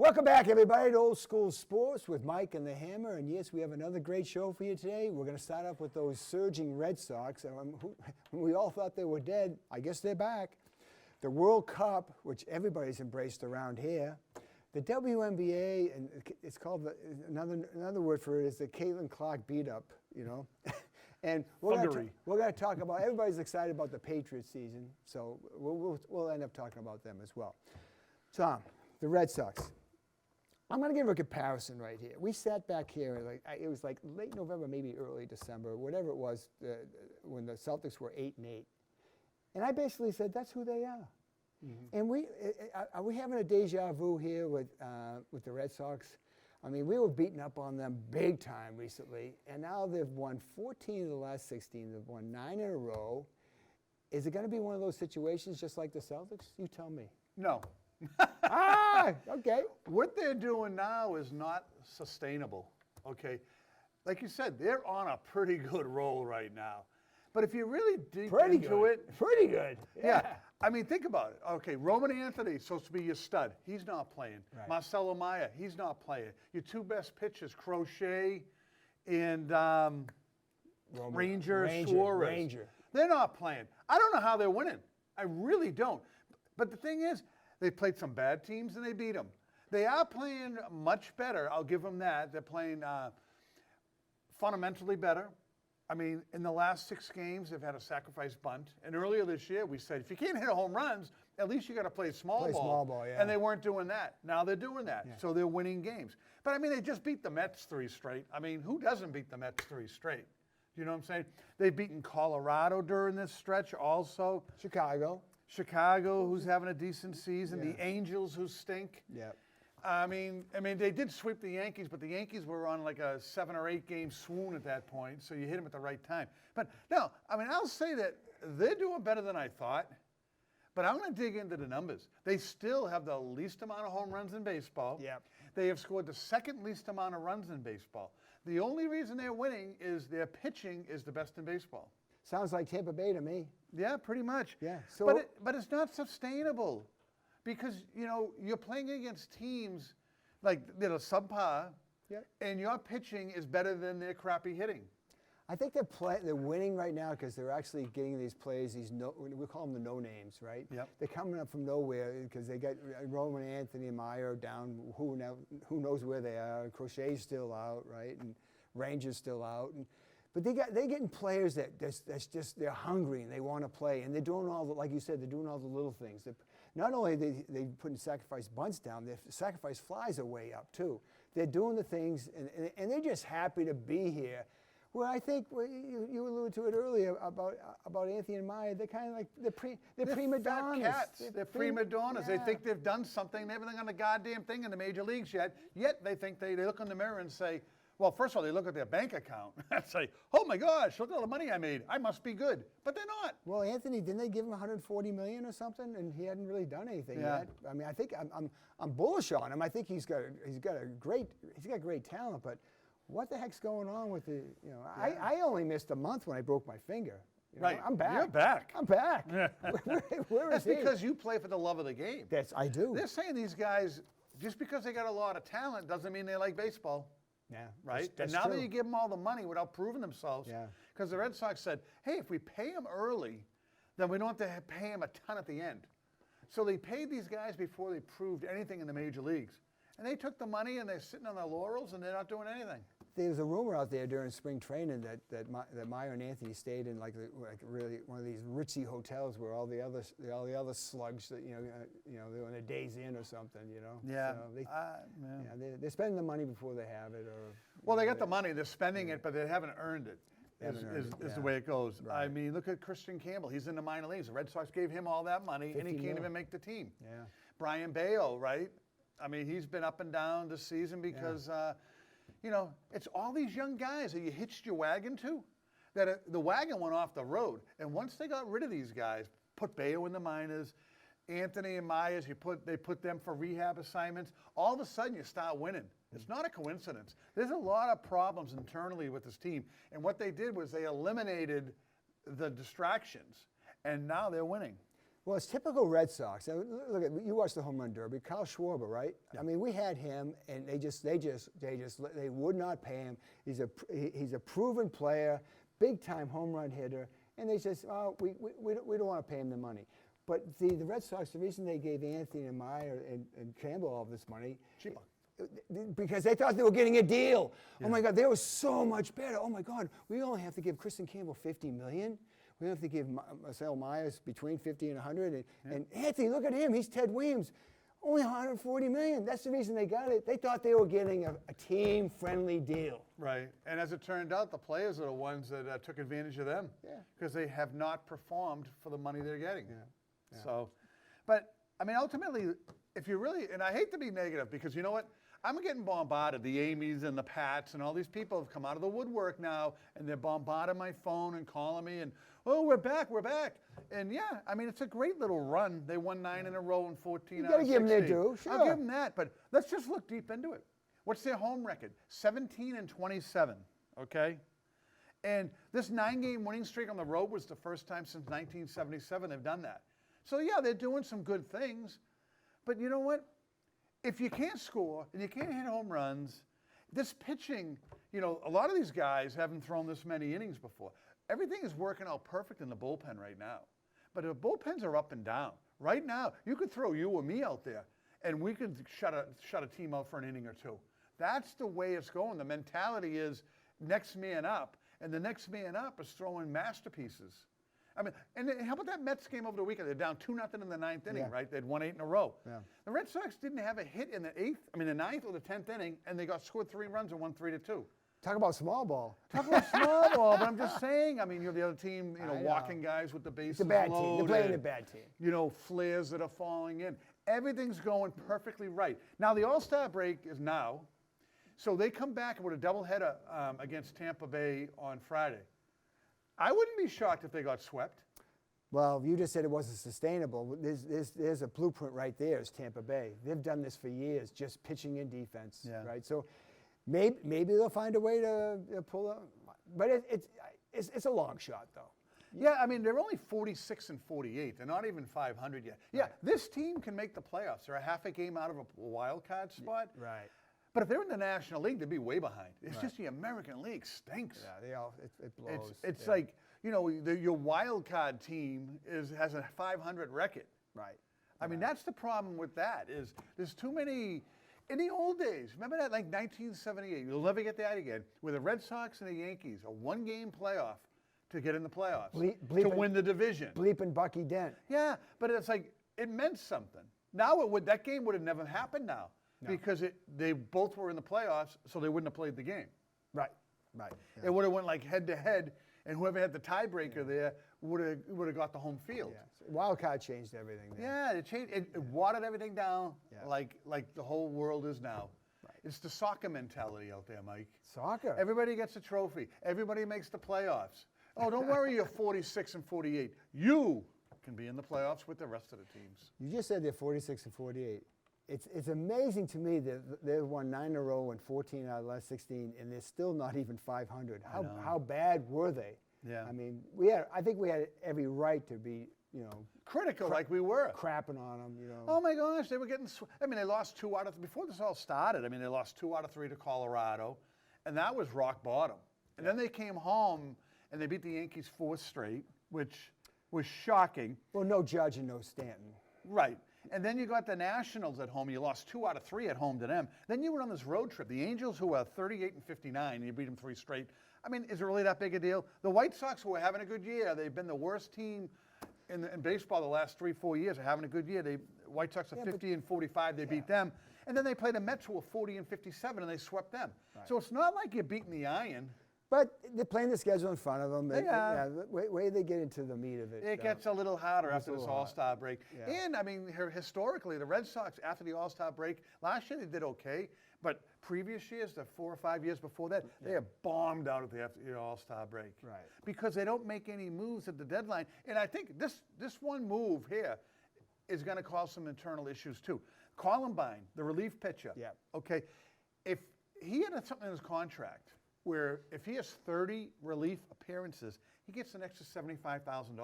Welcome back, everybody, to Old School Sports with Mike and the Hammer. And yes, we have another great show for you today. We're going to start off with those surging Red Sox. We all thought they were dead. I guess they're back. The World Cup, which everybody's embraced around here. The WNBA, and it's called another word for it is the Caitlin Clark beat up, you know. And we're going to talk about. Everybody's excited about the Patriots season, so we'll end up talking about them as well. Tom, the Red Sox. I'm going to give a comparison right here. We sat back here, it was like late November, maybe early December, whatever it was, when the Celtics were 8-8. And I basically said, that's who they are. Mm-hmm. And are we having a deja vu here with the Red Sox? I mean, we were beating up on them big time recently, and now they've won 14 of the last 16. They've won 9 in a row. Is it going to be one of those situations just like the Celtics? You tell me. No. Okay. What they're doing now is not sustainable, okay? Like you said, they're on a pretty good roll right now. But if you really dig into it... Pretty good. Yeah. I mean, think about it. Okay, Roman Anthony, supposed to be your stud. He's not playing. Right. Marcelo Maia, he's not playing. Your two best pitchers, Crochet and Ranger Suarez. They're not playing. I don't know how they're winning. I really don't. But the thing is, they played some bad teams and they beat them. They are playing much better. I'll give them that. They're playing fundamentally better. I mean, in the last 6 games, they've had a sacrifice bunt. And earlier this year, we said, if you can't hit home runs, at least you got to play small ball. Yeah. And they weren't doing that. Now they're doing that. Yeah. So they're winning games. But, I mean, they just beat the Mets 3 straight. I mean, who doesn't beat the Mets 3 straight? Do you know what I'm saying? They've beaten Colorado during this stretch also. Chicago, who's having a decent season. Yeah. The Angels, who stink. Yeah. I mean, they did sweep the Yankees, but the Yankees were on like a 7 or 8 game swoon at that point, so you hit them at the right time. But no, I mean, I'll say that they're doing better than I thought, but I'm going to dig into the numbers. They still have the least amount of home runs in baseball. Yep. They have scored the second least amount of runs in baseball. The only reason they're winning is their pitching is the best in baseball. Sounds like Tampa Bay to me. Yeah, pretty much. Yeah. So, but it's not sustainable because, you know, you're playing against teams like, you know, subpar, and your pitching is better than their crappy hitting. I think they're winning right now because they're actually getting these players, we call them the no-names, right? Yep. They're coming up from nowhere because they got Roman Anthony and Meyer down, who knows where they are. Crochet's still out, right? And Ranger's still out. But they're getting players they're hungry and they want to play, and they're doing all the, like you said, they're doing all the little things. Not only they putting sacrifice bunts down, their sacrifice flies are way up too. They're doing the things, and they're just happy to be here. Well, I think you alluded to it earlier about Anthony and Maya. They're kind of like they're prima donnas. Cats. They're prima donnas. Yeah. They think they've done something. They haven't done a goddamn thing in the major leagues yet. Yet they think they look in the mirror and say, well, first of all, they look at their bank account and say, oh, my gosh, look at all the money I made. I must be good. But they're not. Well, Anthony, didn't they give him $140 million or something? And he hadn't really done anything yet. I mean, I think I'm bullish on him. I think he's got great talent. But what the heck's going on with the, you know, I only missed a month when I broke my finger. You know, right. I'm back. You're back. I'm back. Where That's because you play for the love of the game. I do. They're saying these guys, just because they got a lot of talent doesn't mean they like baseball. Yeah, right. That's and now true. that you give them all the money without proving themselves, because the Red Sox said, hey, if we pay them early, then we don't have to pay them a ton at the end. So they paid these guys before they proved anything in the major leagues. And they took the money and they're sitting on their laurels and they're not doing anything. There's a rumor out there during spring training that Meyer and Anthony stayed in like really one of these ritzy hotels where all the other slugs that they're on their days in or something, you know. Yeah. So they're spending the money before they have it, or. Well, they got the money, they're spending it, but they haven't earned it. Is the way it goes. Right. I mean, look at Christian Campbell. He's in the minor leagues. The Red Sox gave him all that money, and he can't even make the team. Yeah. Brian Bayo, right? I mean, he's been up and down this season because. It's all these young guys that you hitched your wagon to, that the wagon went off the road. And once they got rid of these guys, put Bayo in the minors, Anthony and Myers, they put them for rehab assignments, all of a sudden you start winning. It's not a coincidence. There's a lot of problems internally with this team. And what they did was they eliminated the distractions, and now they're winning. Well, it's typical Red Sox. Look at you watched the home run derby. Kyle Schwarber, right? Yeah. I mean, we had him, and they would not pay him. He's a proven player, big time home run hitter, and they just we don't want to pay him the money. But the Red Sox, the reason they gave Anthony and Meyer and Campbell all this money, cheaper. Because they thought they were getting a deal. Yeah. Oh my God, they were so much better. Oh my God, we only have to give Kristen Campbell $50 million. We have to give Marcel Myers between 50 and 100. And Anthony, look at him. He's Ted Williams. Only $140 million. That's the reason they got it. They thought they were getting a team-friendly deal. Right. And as it turned out, the players are the ones that took advantage of them. Yeah. Because they have not performed for the money they're getting. Yeah. Yeah. So, but, I mean, ultimately, if you really, and I hate to be negative because you know what? I'm getting bombarded. The Amy's and the Pats and all these people have come out of the woodwork now, and they're bombarding my phone and calling me and, oh, we're back. And yeah, I mean, it's a great little run. They won 9 in a row and 14 out of 16. You got to give them their due, sure. I'll give them that, but let's just look deep into it. What's their home record? 17-27, okay? And this 9-game winning streak on the road was the first time since 1977 they've done that. So yeah, they're doing some good things, but you know what? If you can't score and you can't hit home runs, this pitching, you know, a lot of these guys haven't thrown this many innings before. Everything is working out perfect in the bullpen right now. But the bullpens are up and down. Right now, you could throw you or me out there, and we could shut a team out for an inning or two. That's the way it's going. The mentality is next man up, and the next man up is throwing masterpieces. I mean, and how about that Mets game over the weekend? They're down 2-0 in the 9th inning, right? They'd won 8 in a row. Yeah. The Red Sox didn't have a hit in the 9th or the 10th inning, and they scored 3 runs and won 3-2. Talk about small ball. Talk about small ball, but I'm just saying, I mean, you're the other team, you know, walking guys with the bases loaded. It's a bad team. They're playing a bad team. You know, flares that are falling in. Everything's going perfectly right. Now, the All-Star break is now, so they come back with a doubleheader against Tampa Bay on Friday. I wouldn't be shocked if they got swept. Well, you just said it wasn't sustainable. There's a blueprint right there. It's Tampa Bay. They've done this for years, just pitching and defense, right? So maybe they'll find a way to pull up. But it's a long shot, though. Yeah, I mean, they're only 46-48. They're not even 500 yet. Yeah, right. This team can make the playoffs. They're a half a game out of a wild card spot. Right. But if they're in the National League, they'd be way behind. It's just the American League stinks. Yeah, it blows. It's like, you know, your wild card team has a 500 record. Right. I mean, that's the problem with that is there's too many. In the old days, remember that, like 1978, you'll never get that again, where the Red Sox and the Yankees, a 1-game playoff to get in the playoffs, to win the division. Bleeping Bucky Dent. Yeah, but it's like, it meant something. Now, that game would have never happened now. No. Because they both were in the playoffs, so they wouldn't have played the game. Right. Yeah. It would have went like head-to-head, and whoever had the tiebreaker there would have got the home field. Yeah. So wild card changed everything there. Yeah, it watered everything down like the whole world is now. Right. It's the soccer mentality out there, Mike. Soccer? Everybody gets a trophy. Everybody makes the playoffs. Oh, don't worry, you're 46-48. You can be in the playoffs with the rest of the teams. You just said they're 46-48. It's amazing to me that they've won 9 in a row and 14 out of the last 16, and they're still not even 500. How bad were they? Yeah. I mean, I think we had every right to be, you know, critical like we were. Crapping on them, you know. Oh my gosh, they were getting. I mean, they lost 2 out of before this all started. I mean, they lost 2 out of 3 to Colorado, and that was rock bottom. And then they came home and they beat the Yankees 4 straight, which was shocking. Well, no Judge and no Stanton. Right. And then you got the Nationals at home. You lost 2 out of 3 at home to them. Then you went on this road trip. The Angels, who are 38-59, and you beat them 3 straight. I mean, is it really that big a deal? The White Sox, who are having a good year, they've been the worst team in baseball the last 3-4 years. Are having a good year. White Sox are 50-45. They beat them. And then they played the Mets, who are 40-57, and they swept them. Right. So it's not like you're beating the iron. But they're playing the schedule in front of them. Wait, they get into the meat of it. It gets a little harder after this All-Star break. Yeah. And, I mean, historically, the Red Sox, after the All-Star break, last year they did okay. But previous years, the 4 or 5 years before that, they are bombed out at the All-Star break. Right. Because they don't make any moves at the deadline. And I think this one move here is going to cause some internal issues, too. Columbine, the relief pitcher. Yeah. Okay. If he had something in his contract where if he has 30 relief appearances, he gets an extra $75,000.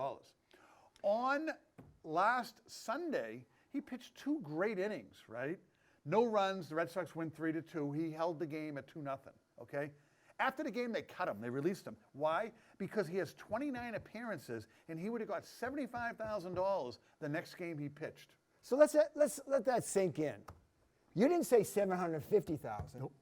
on last Sunday, he pitched 2 great innings, right? No runs. The Red Sox win 3-2. He held the game at 2-0, okay? After the game, they cut him. They released him. Why? Because he has 29 appearances, and he would have got $75,000 the next game he pitched. So let's let that sink in. You didn't say $750,000. Nope.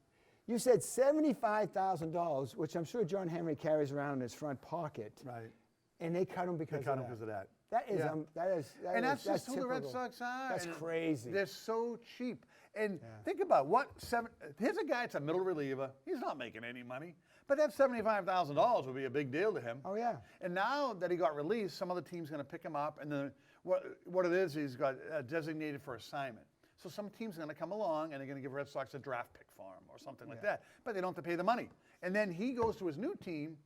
You said $75,000, which I'm sure John Henry carries around in his front pocket. Right. And they cut him because of that. That is, Yeah. That's just who the Red typical. Sox are. That's and crazy. They're so cheap. And think about here's a guy that's a middle reliever. He's not making any money. But that $75,000 would be a big deal to him. Oh, yeah. And now that he got released, some other team's going to pick him up. And then what it is, he's got designated for assignment. So some team's going to come along and they're going to give Red Sox a draft pick for him or something like that. But they don't have to pay the money. And then he goes to his new team,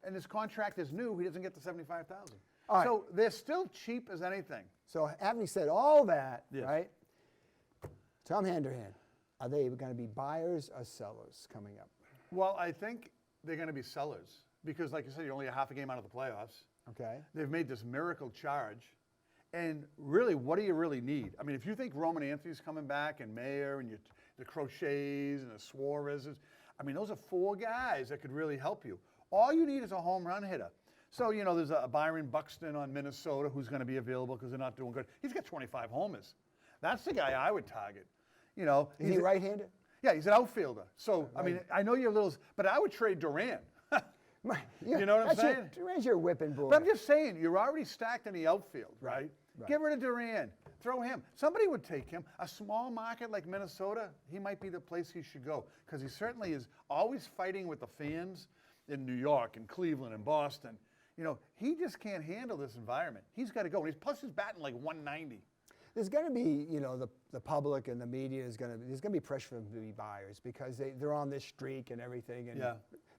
and his contract is new. He doesn't get the $75,000. Right. So they're still cheap as anything. So having said all that, Yes. right, Tom Handerhan, are they going to be buyers or sellers coming up? Well, I think they're going to be sellers because, like you said, you're only a half a game out of the playoffs. Okay. They've made this miracle charge. And really, what do you really need? I mean, if you think Roman Anthony's coming back and Mayer and the Crochets and the Suarez's, I mean, those are 4 guys that could really help you. All you need is a home run hitter. So, there's a Byron Buxton on Minnesota who's going to be available because they're not doing good. He's got 25 homers. That's the guy I would target. Is he right-handed? Yeah, he's an outfielder. So, I mean, I know you're but I would trade Durant. You know what I'm saying? Durant's your whipping boy. But I'm just saying, you're already stacked in the outfield, right? Right. Get rid of Durant. Throw him. Somebody would take him. A small market like Minnesota, he might be the place he should go because he certainly is always fighting with the fans in New York and Cleveland and Boston. He just can't handle this environment. He's got to go. Plus, he's batting like 190. There's going to be, the public and the media there's going to be pressure for them to be buyers because they're on this streak and everything. And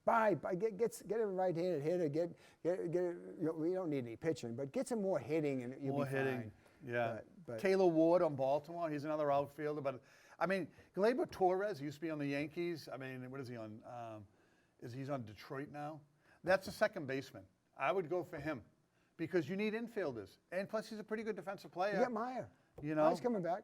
buy, get a right-handed hitter. We don't need any pitching, but get some more hitting and you'll be fine. Yeah. But Taylor Ward on Baltimore, he's another outfielder. But I mean, Gleyber Torres used to be on the Yankees. I mean, what is he on? He's on Detroit now? That's a second baseman. I would go for him because you need infielders, and plus he's a pretty good defensive player. you got Meyer. Meyer's coming back.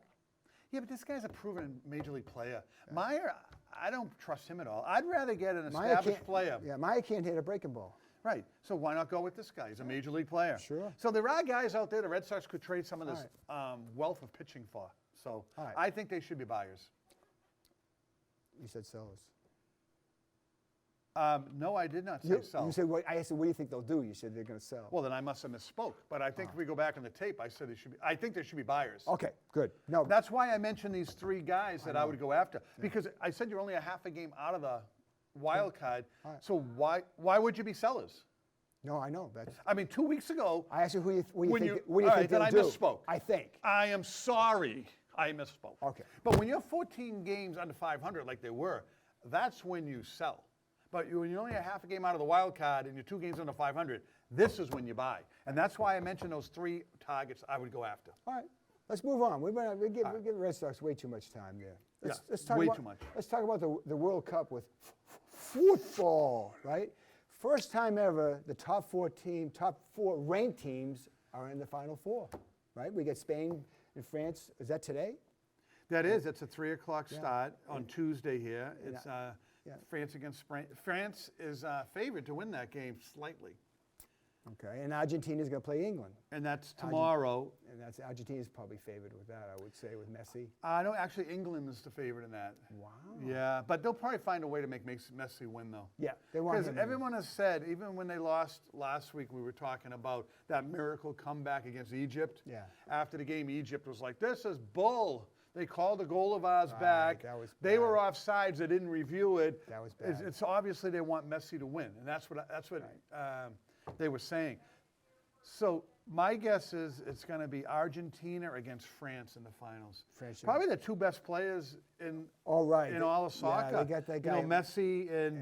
Yeah, but this guy's a proven major league player. Meyer, I don't trust him at all. I'd rather get an established player. Yeah, Meyer can't hit a breaking ball. Right. So why not go with this guy? He's a major league player. Sure. So there are guys out there the Red Sox could trade some of this wealth of pitching for. So I think they should be buyers. You said sellers. No, I did not say sell. You said, I asked you, what do you think they'll do? You said they're going to sell. Well, then I must have misspoke. But I think if we go back on the tape, I said I think there should be buyers. Okay, good. No, That's why I mentioned these 3 guys that I would go after. Because I said you're only a half a game out of the wild card. So why would you be sellers? No, I know. I mean, 2 weeks ago. I asked you what do you think all right, then I they'll do? misspoke. I think. I am sorry. I misspoke. Okay. But when you're 14 games under 500 like they were, that's when you sell. But when you're only a half a game out of the wild card and you're 2 games under 500, this is when you buy. And that's why I mentioned those 3 targets I would go after. All right. Let's move on. We give the Red Sox way too much time there. Let's talk way about, too much. Let's talk about the World Cup with football, right? First time ever, the top 4 ranked teams are in the Final 4, right? We get Spain and France. Is that today? That is. It's a 3 o'clock start on Tuesday here. It's France against Spain. France is favored to win that game slightly. Okay, and Argentina's going to play England. And that's tomorrow. And Argentina's probably favored with that, I would say, with Messi. No, actually, England is the favorite in that. Wow. Yeah, but they'll probably find a way to make Messi win, though. Yeah, they want him Because to everyone has said, even when they lost last week, we were talking about that miracle comeback against Egypt. Yeah. After the game, Egypt was like, this is bull. They called a goal of ours back. That was they were offsides. They didn't review it. That was bad. It's obviously they want Messi to win, and that's what they were saying. So my guess is it's going to be Argentina against France in the finals. Probably the 2 best players in all of soccer. Yeah, they got that guy. Messi and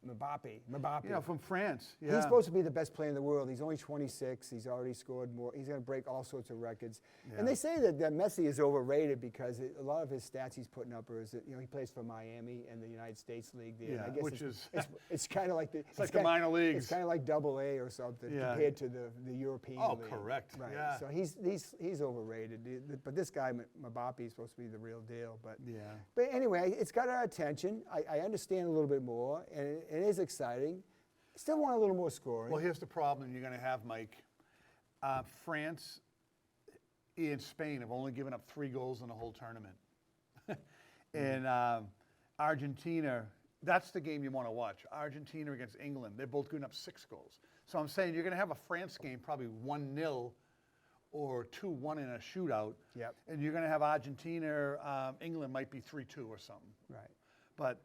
Mbappe. You know, from France. Yeah. He's supposed to be the best player in the world. He's only 26. He's already scored more. He's going to break all sorts of records. Yeah. And they say that Messi is overrated because a lot of his stats he's putting up are, he plays for Miami and the United States League there. Yeah, I guess which is it's kind of like the minor leagues. It's kind of like AA or something compared to the European Oh, league. correct. Right. Yeah. So he's overrated. But this guy Mbappe is supposed to be the real deal. But anyway, it's got our attention. I understand a little bit more, and it is exciting. Still want a little more scoring. Well, here's the problem you're going to have, Mike. France and Spain have only given up 3 goals in the whole tournament. And Argentina, that's the game you want to watch. Argentina against England, they're both giving up 6 goals. So I'm saying you're going to have a France game probably 1-0 or 2-1 in a shootout. Yep. And you're going to have Argentina, England might be 3-2 or something. Right. But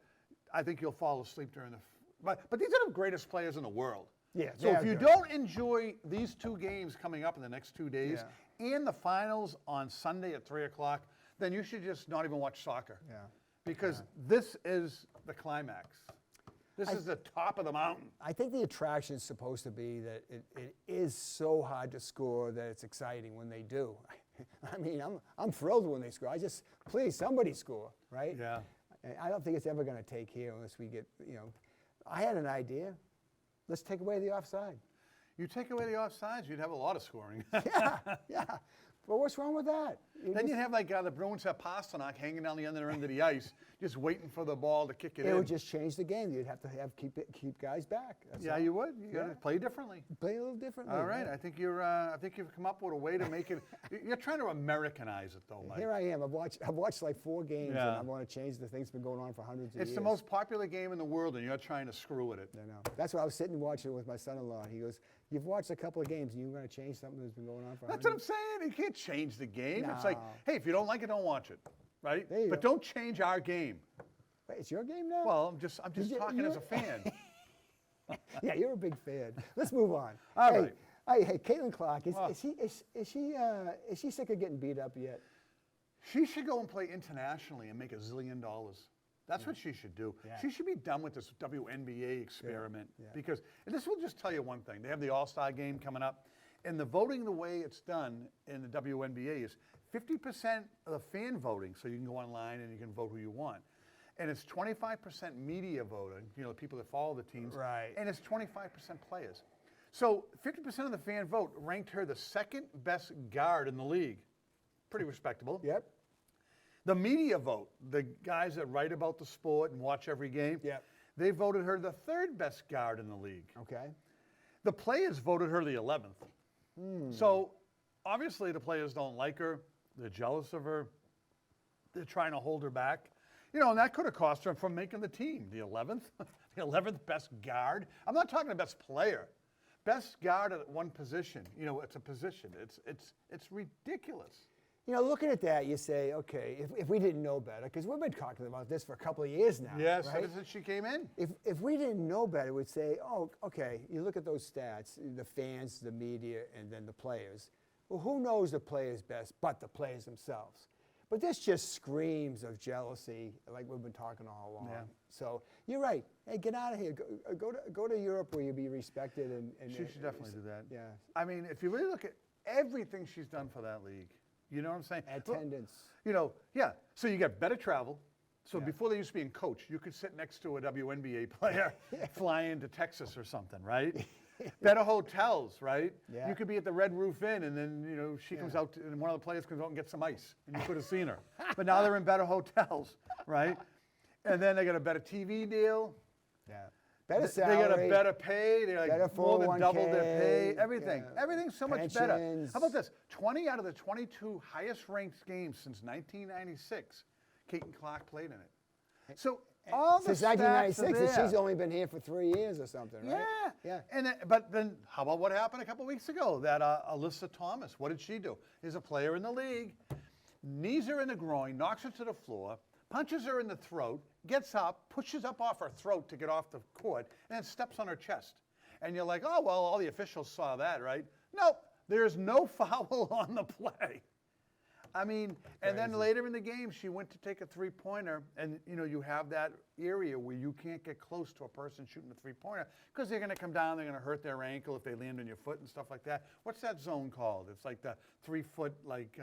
I think you'll fall asleep during the. But these are the greatest players in the world. Yeah. So if you don't enjoy these 2 games coming up in the next 2 days and the finals on Sunday at 3 o'clock, then you should just not even watch soccer. Yeah. Because this is the climax. This is the top of the mountain. I think the attraction is supposed to be that it is so hard to score that it's exciting when they do. I mean, I'm thrilled when they score. Please, somebody score, right? Yeah. I don't think it's ever going to take here unless we get, I had an idea. Let's take away the offside. You take away the offsides, you'd have a lot of scoring. Yeah. Well, what's wrong with that? Then you'd have like the Bruins have Pasternak hanging down the other end of the ice, just waiting for the ball to kick it in. It would just change the game. You'd have to keep guys back. That's all. You would. You got to play differently. Play a little differently. All right. Yeah. I think you've come up with a way to make it. You're trying to Americanize it, though, Mike. Here I am. I've watched like 4 games, and I want to change the things that's been going on for hundreds of years. It's the most popular game in the world, and you're trying to screw with it. I know. That's why I was sitting watching it with my son-in-law. He goes, "You've watched a couple of games, and you're going to change something that's been going on for That's what I'm saying. You can't change the game. No. It's like, hey, if you don't like it, don't watch it, right? There you But go. don't change our game. Wait, it's your game now? Well, I'm just talking as a fan. Yeah, you're a big fan. Let's move on. All right. right. Hey, Caitlin Clark, is she sick of getting beat up yet? She should go and play internationally and make $1 zillion. That's what she should do. Yeah. She should be done with this WNBA experiment Yeah. because, and this will just tell you one thing. They have the All-Star game coming up, and the voting, the way it's done in the WNBA is 50% of the fan voting, so you can go online and you can vote who you want. And it's 25% media voting, the people that follow the teams. Right. And it's 25% players. So 50% of the fan vote ranked her the 2nd best guard in the league. Pretty respectable. Yep. The media vote, the guys that write about the sport and watch every game, they voted her the 3rd best guard in the league. Okay. The players voted her the 11th. So obviously the players don't like her. They're jealous of her. They're trying to hold her back. And that could have cost her from making the team. The 11th, the 11th best guard. I'm not talking best player. Best guard at one position. It's a position. It's ridiculous. Looking at that, you say, okay, if we didn't know better, because we've been talking about this for a couple of years now. Yes, right? since she came in. If we didn't know better, we'd say, oh, okay, you look at those stats, the fans, the media, and then the players. Well, who knows the players best but the players themselves? But this just screams of jealousy, like we've been talking all along. Yeah. So you're right. Hey, get out of here. Go to Europe where you'll be respected. And She should definitely do that. Yeah. I mean, if you really look at everything she's done for that league, you know what I'm saying? Attendance. Yeah. So you get better travel. So before they used to be in coach, you could sit next to a WNBA player, fly into Texas or something, right? Better hotels, right? Yeah. You could be at the Red Roof Inn, and then she comes out, and one of the players comes out and gets some ice, and you could have seen her. But now they're in better hotels, right? And then they got a better TV deal. Yeah. Better salary. They got a better pay. They're better like more than double their pay. 401k, Everything. Everything's so much better. pensions. How about this? 20 out of the 22 highest ranked games since 1996, Caitlin Clark played in it. So all the Since stats 1996, are and there. she's only been here for 3 years or something, right? Yeah. But then how about what happened a couple weeks ago? That Alyssa Thomas, what did she do? Is a player in the league, knees her in the groin, knocks her to the floor, punches her in the throat, gets up, pushes up off her throat to get off the court, and then steps on her chest. And you're like, oh, well, all the officials saw that, right? Nope, there's no foul on the play. I mean, and then Crazy. later in the game, she went to take a three-pointer, and you have that area where you can't get close to a person shooting a three-pointer because they're going to come down, they're going to hurt their ankle if they land on your foot and stuff like that. What's that zone called? It's like the 3-foot, like.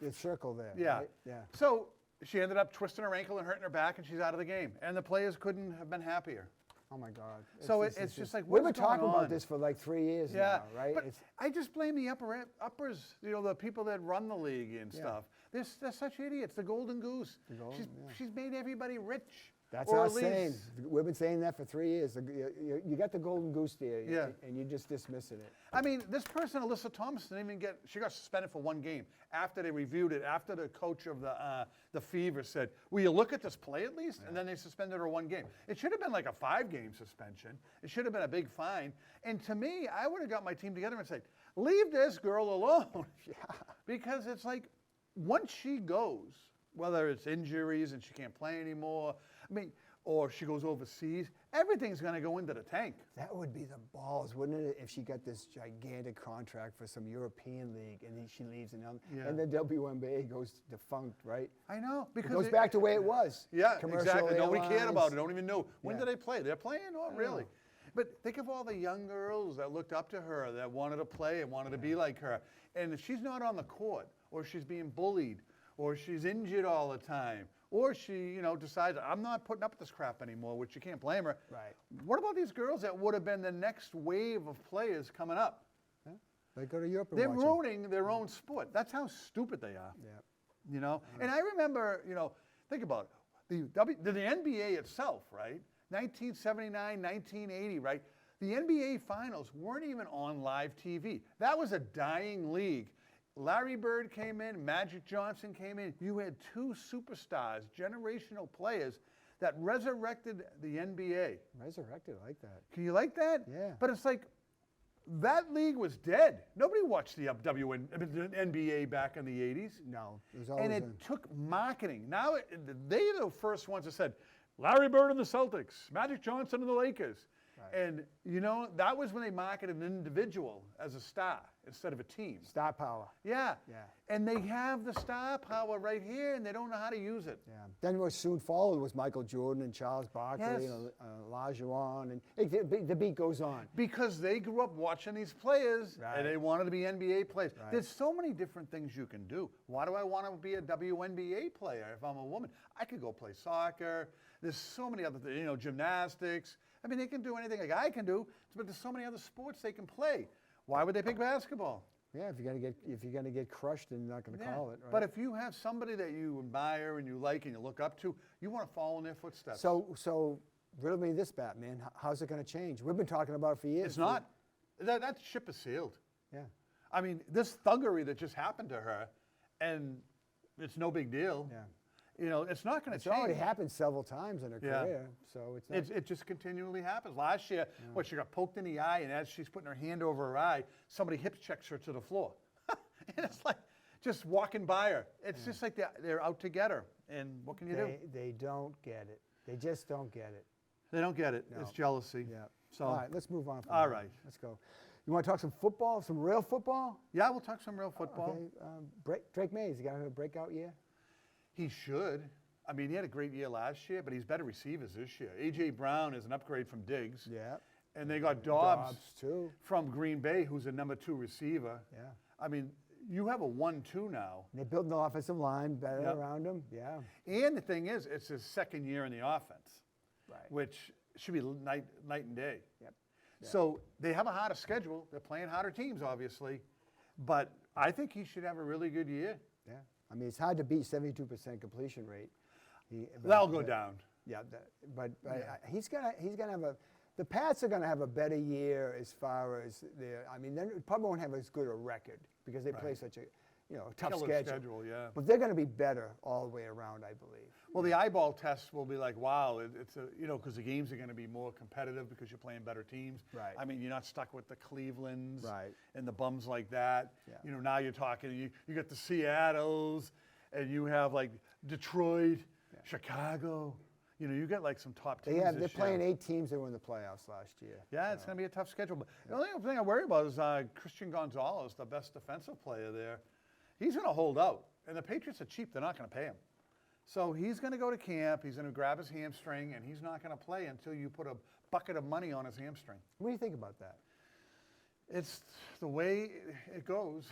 The circle there. Yeah. Right? Yeah. So she ended up twisting her ankle and hurting her back, and she's out of the game. And the players couldn't have been happier. Oh my God. So it's just like, we've what's been talking going about on? this for like 3 years Yeah, now, right? but I just blame the uppers, the people that run the league and stuff. They're such idiots. The golden goose. She's made everybody rich. That's or our at least- saying. We've been saying that for 3 years. You got the golden goose there, Yeah. and you're just dismissing it. I mean, this person, Alyssa Thomas, didn't even she got suspended for 1 game after they reviewed it, after the coach of the Fever said, will you look at this play at least? And then they suspended her 1 game. It should have been like a 5-game suspension. It should have been a big fine. And to me, I would have got my team together and said, leave this girl alone. Because it's like, once she goes, whether it's injuries and she can't play anymore, I mean, or she goes overseas, everything's going to go into the tank. That would be the balls, wouldn't it, if she got this gigantic contract for some European league and then she leaves and the WNBA goes defunct, right? I know. It Because goes back to the way it was. Yeah, Commercial exactly. Nobody cared airlines. about it. Don't even know. When Yeah. do they play? They're playing? Oh, really? But think of all the young girls that looked up to her, that wanted to play and wanted to be like her. And if she's not on the court, or she's being bullied, or she's injured all the time, or she, decides, I'm not putting up with this crap anymore, which you can't blame her. Right. What about these girls that would have been the next wave of players coming up? Yeah. They go to Europe and They're watch 'em. ruining their own sport. That's how stupid they are. Yeah. And I remember, think about it. The NBA itself, right? 1979, 1980, right? The NBA finals weren't even on live TV. That was a dying league. Larry Bird came in, Magic Johnson came in. You had 2 superstars, generational players that resurrected the NBA. Resurrected, I like that. Can you like that? Yeah. But it's like, that league was dead. Nobody watched the NBA back in the 80s. No, it was always And it in. took marketing. Now, they're the first ones that said, Larry Bird and the Celtics, Magic Johnson and the Lakers. Right. And, that was when they marketed an individual as a star instead of a team. Star power. Yeah. Yeah. And they have the star power right here, and they don't know how to use it. Yeah. Then what soon followed was Michael Jordan and Charles Barkley Yes. and Olajuwon, and the beat goes on. Because they grew up watching these players, Right. and they wanted to be NBA players. Right. There's so many different things you can do. Why do I want to be a WNBA player if I'm a woman? I could go play soccer. There's so many other things, gymnastics. I mean, they can do anything like I can do, but there's so many other sports they can play. Why would they pick basketball? Yeah, if you're gonna get crushed, then you're not gonna call it, right? But if you have somebody that you admire and you like and you look up to, you want to follow in their footsteps. So riddle me this, Batman. How's it gonna change? We've been talking about it for years. It's not. That ship is sailed. Yeah. I mean, this thuggery that just happened to her, and it's no big deal. Yeah. It's not going to It's change. already happened several times in her Yeah. career, so it's not. It just continually happens. Last year, she got poked in the eye, and as she's putting her hand over her eye, somebody hip checks her to the floor. And it's like just walking by her. It's just like they're out to get her. And what can you do? They don't get it. They just don't get it. They don't get it. No. It's jealousy. Yeah. So, All right, let's move on. From All that. right. Let's go. You want to talk some football, some real football? yeah, we'll talk some real football. Okay. Drake Mays, you got to have a breakout year? He should. I mean, he had a great year last year, but he's better receivers this year. A.J. Brown is an upgrade from Diggs. Yeah. And they got Dobbs too. from Green Bay, who's a number 2 receiver. Yeah. I mean, you have a 1-2 now. And they're building the offensive line better Yep. around him. Yeah. And the thing is, it's his 2nd year in the offense, Right. which should be night and day. Yep. So they have a harder schedule. They're playing harder teams, obviously. But I think he should have a really good year. Yeah. I mean, it's hard to beat 72% completion rate. That'll go down. Yeah, but he's gonna have a. The Pats are gonna have a better year as far as their. I mean, they probably won't have as good a record because they play such a, tough Killer schedule. yeah. But they're gonna be better all the way around, I believe. Well, the eyeball test will be like, wow, it's a, because the games are going to be more competitive because you're playing better teams. Right. I mean, you're not stuck with the Clevelands Right. and the bums like that. Yeah. Now you're talking, you got the Seattles, and you have like Detroit, Chicago. You get like some top teams. They're this playing year. 8 teams that were in the playoffs last year. Yeah, it's going to be a tough schedule. But the only thing I worry about is Christian Gonzalez, the best defensive player there. He's going to hold out. And the Patriots are cheap. They're not going to pay him. So he's going to go to camp. He's going to grab his hamstring, and he's not going to play until you put a bucket of money on his hamstring. What do you think about that? It's the way it goes.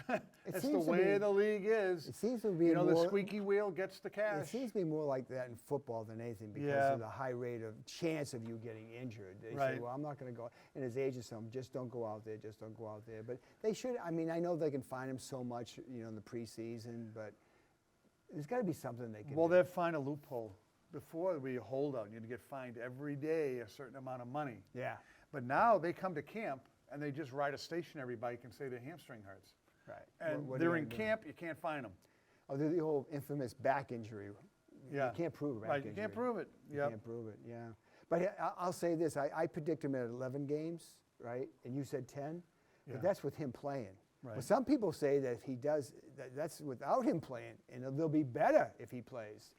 It's the seems to way be- the league is. It seems to be You know, the more, squeaky wheel gets the It cash. seems to be more like that in football than anything because Yeah. of the high rate of chance of you getting injured. They say, Right. well, I'm not going to go. And his agent said, just don't go out there, just don't go out there. But they should. I mean, I know they can fine him so much, in the preseason, but there's got to be something they can Well, do. they'll find a loophole. Before, we hold out. You'd get fined every day a certain amount of money. Yeah, But now they come to camp and they just ride a stationary bike and say their hamstring hurts. right. And What are they're you in gonna do? camp, you can't find them. Oh, they're the whole infamous back injury. Yeah. You can't prove a back Right, injury. you can't prove it. You Yep. can't prove it, yeah. But I'll say this, I predict him at 11 games, right? And you said 10, Yeah. but that's with him playing. Right. But some people say that if he does, that's without him playing, and they'll be better if he plays.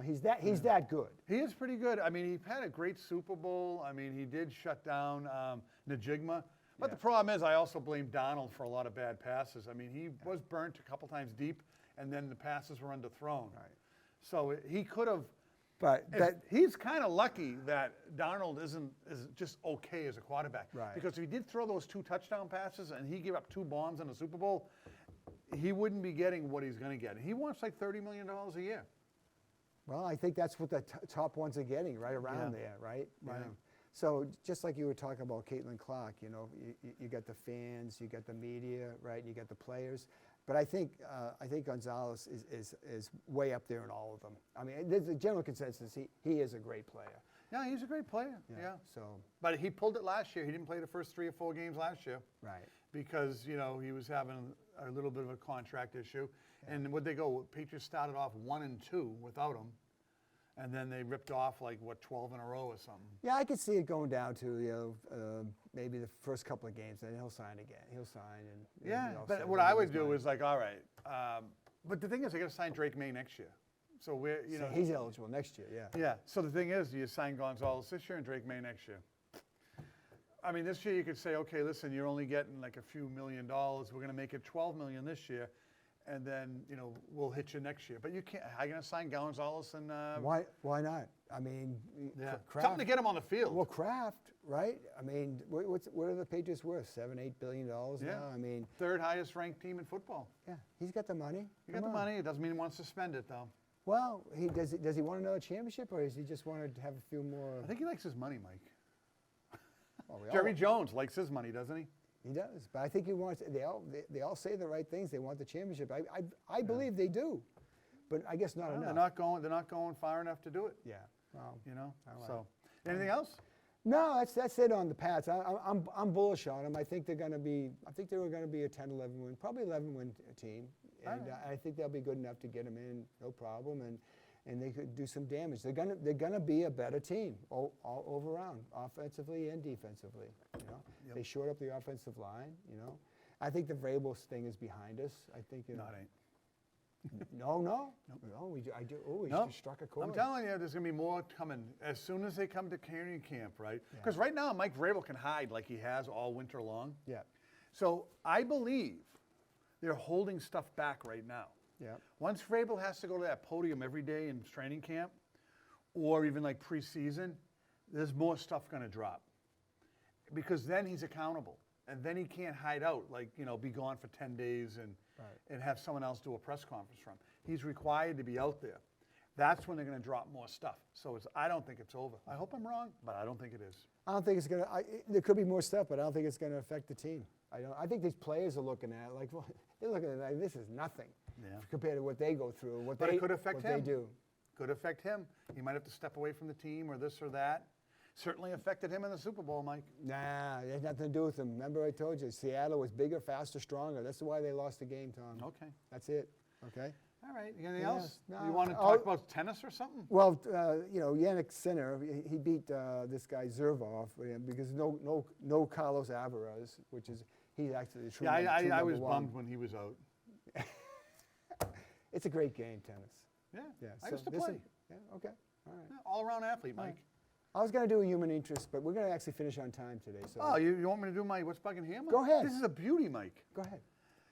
He's that good. He is pretty good. I mean, he had a great Super Bowl. I mean, he did shut down Najigma. But Yeah. the problem is I also blame Donald for a lot of bad passes. I mean, he was burnt a couple times deep, and then the passes were underthrown. Right. So he could have. But He's kind of lucky that Donald is just okay as a quarterback. Right. Because if he did throw those 2 touchdown passes and he gave up 2 bombs in the Super Bowl, he wouldn't be getting what he's going to get. He wants like $30 million a year. well, I think that's what the top ones are getting, right around Yeah. there, right? Right. So just like you were talking about Caitlin Clark, you got the fans, you got the media, right? You got the players. But I think Gonzalez is way up there in all of them. I mean, there's a general consensus he is a great player. Yeah, he's a great player. Yeah. So But he pulled it last year. He didn't play the first 3 or 4 games last year right. because, he was having a little bit of a contract issue. And would they go? Patriots started off 1-2 without him. And then they ripped off 12 in a row or something. Yeah, I could see it going down to maybe the first couple of games, then he'll sign again. He'll sign and Yeah, they'll but say, what "We'll I give would his do money." is all right. But the thing is, I got to sign Drake May next year. So we're, So he's eligible next year. Yeah. Yeah. So the thing is, you sign Gonzalez this year and Drake May next year. I mean, this year you could say, okay, listen, you're only getting like a few $1 million. We're going to make it $12 million this year, and then we'll hit you next year. But you can't. How are you going to sign Gonzalez and? Why not? I mean, Yeah. Kraft, Something to get him on the field. Well, Kraft, right? I mean, what are the Patriots worth? $7-8 billion now. I mean, Third highest ranked team in football. yeah, he's got the money. He got Come the on. money. It doesn't mean he wants to spend it though. Well, does he want another championship, or does he just want to have a few more? I think he likes his money, Mike. Well, Jerry Jones likes his money, doesn't he? He does, but I think he wants. They all say the right things. They want the championship. I believe they do, but I guess not Well, enough. they're not going far enough to do it. Yeah. Well, all right. So, anything else? no, that's it on the Pats. I'm bullish on them. I think they're going to be. I think they were going to be a 10-11 win, probably 11 win team, and I think they'll be good enough to get them in, no problem, and they could do some damage. They're gonna be a better team all over around, offensively and defensively. Yep. They shored up the offensive line. I think the Vrabel thing is behind us. I think. No, it ain't. No. We just struck a chord. I'm telling you, there's going to be more coming as soon as they come to training camp, right? Because right now, Mike Vrabel can hide like he has all winter long. Yeah. So I believe they're holding stuff back right now. Yeah. Once Vrabel has to go to that podium every day in training camp, or even like preseason, there's more stuff going to drop. Because then he's accountable. And then he can't hide out, be gone for 10 days and have someone else do a press conference for him. He's required to be out there. That's when they're going to drop more stuff. So I don't think it's over. I hope I'm wrong, but I don't think it is. I don't think it's going to. There could be more stuff, but I don't think it's going to affect the team. I think these players are looking at it like, well, they're looking at it like this is nothing compared to what they go through, But it could affect him. They do. Could affect him. He might have to step away from the team or this or that. Certainly affected him in the Super Bowl, Mike. Nah, it has nothing to do with them. Remember I told you, Seattle was bigger, faster, stronger. That's why they lost the game, Tom. Okay. That's it. Okay. All right. Anything Yeah, else? no, You want to oh. talk about tennis or something? Well, Yannick Sinner, he beat this guy Zervov because no Carlos Alvarez, which is he's actually the true. Yeah, true I number was one. bummed when he was out. It's a great game, tennis. Yeah. Yeah. I used to this play. is- yeah. Okay. All right. Yeah, all-around athlete, Mike. I was going to do a human interest, but we're going to actually finish on time today. So Oh, you want me to do my What's Bugging Hammah? Go ahead. This is a beauty, Mike. go ahead.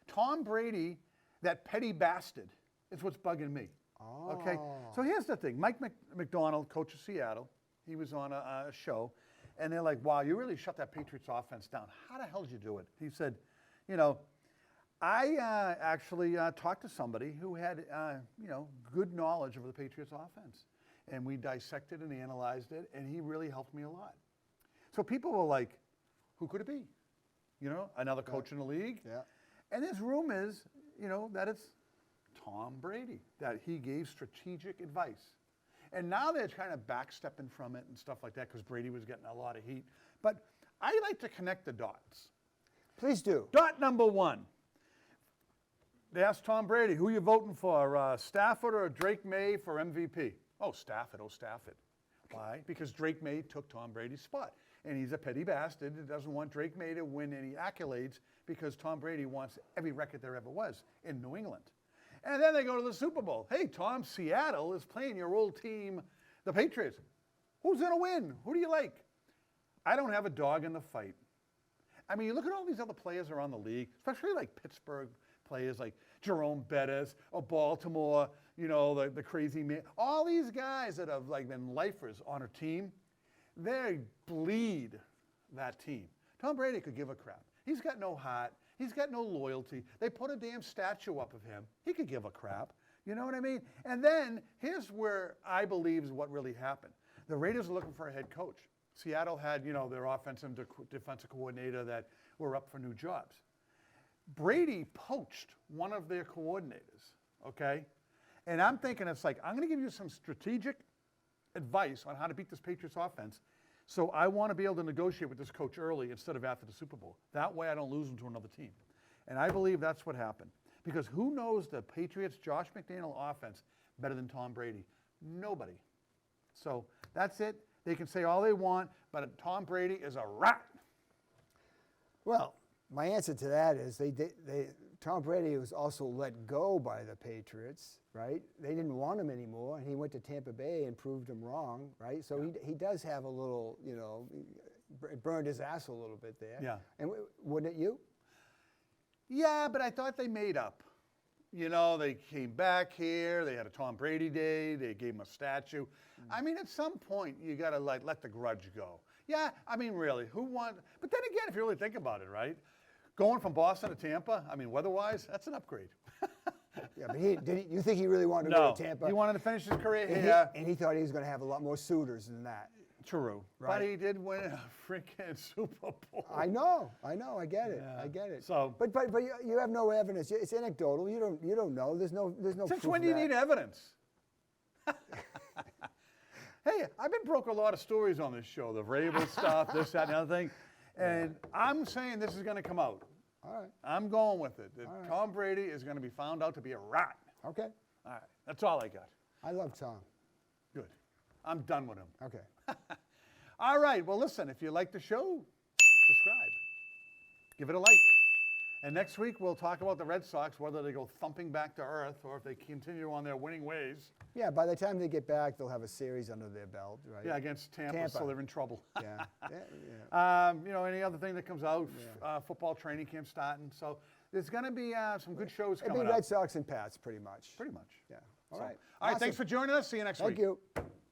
Tom Brady, that petty bastard, is what's bugging me. Oh. Okay, so here's the thing. Mike McDonald, coach of Seattle, he was on a show, and they're like, wow, you really shut that Patriots offense down. How the hell did you do it? He said, you know, I actually talked to somebody who had, good knowledge of the Patriots offense. And we dissected and analyzed it, and he really helped me a lot. So people were like, who could it be? You know, another coach in the league? Yeah. And this room is, that it's Tom Brady, that he gave strategic advice. And now they're kind of backstepping from it and stuff like that because Brady was getting a lot of heat. But I like to connect the dots. Please do. Dot number one. They asked Tom Brady, who you voting for, Stafford or Drake May for MVP? Oh, Stafford. Why? Because Drake May took Tom Brady's spot. And he's a petty bastard that doesn't want Drake May to win any accolades because Tom Brady wants every record there ever was in New England. And then they go to the Super Bowl. Hey, Tom, Seattle is playing your old team, the Patriots. Who's going to win? Who do you like? I don't have a dog in the fight. I mean, you look at all these other players around the league, especially like Pittsburgh players like Jerome Bettis or Baltimore, the crazy man. All these guys that have been lifers on a team, they bleed that team. Tom Brady could give a crap. He's got no heart. He's got no loyalty. They put a damn statue up of him. He could give a crap. You know what I mean? And then here's where I believe is what really happened. The Raiders are looking for a head coach. Seattle had, their offensive and defensive coordinator that were up for new jobs. Brady poached one of their coordinators, okay? And I'm thinking I'm going to give you some strategic advice on how to beat this Patriots offense. So I want to be able to negotiate with this coach early instead of after the Super Bowl. That way I don't lose him to another team. And I believe that's what happened. Because who knows the Patriots' Josh McDaniel offense better than Tom Brady? Nobody. So that's it. They can say all they want, but Tom Brady is a rat. Well, my answer to that is Tom Brady was also let go by the Patriots, right? They didn't want him anymore, and he went to Tampa Bay and proved them wrong, right? So he does have a little, burned his ass a little bit there. Yeah. And wouldn't it you? Yeah, but I thought they made up. They came back here. They had a Tom Brady day. They gave him a statue. I mean, at some point, you got to let the grudge go. Yeah, I mean, really, who won? But then again, if you really think about it, right? Going from Boston to Tampa, I mean, weather-wise, that's an upgrade. Yeah, but you think he really wanted to go to Tampa? He wanted to finish his career here. And he thought he was going to have a lot more suitors than that. True. Right. But he did win a freaking Super Bowl. I know, I get it, Yeah. I get it. So, but you have no evidence. It's anecdotal. You don't know. There's no. Since proof when of do you that. need evidence? Hey, I've been broke a lot of stories on this show, the Vrabel stuff, this, that, and the other thing. And I'm saying this is going to come out. All right. I'm going with it. That All right. Tom Brady is going to be found out to be a rat. Okay. All right. That's all I got. I love Tom. Good. I'm done with him. Okay. All right. Well, listen, if you like the show, subscribe. Give it a like. And next week, we'll talk about the Red Sox, whether they go thumping back to earth or if they continue on their winning ways. Yeah, by the time they get back, they'll have a series under their belt, right? Yeah, against Tampa. So they're in trouble. Yeah. Yeah. Any other thing that comes out, football training camp starting. So there's going to be some good shows coming It'll be up. Red Sox and Pats, pretty much. Pretty much. Yeah. All right. All right, Awesome. thanks for joining us. See you next week. Thank you.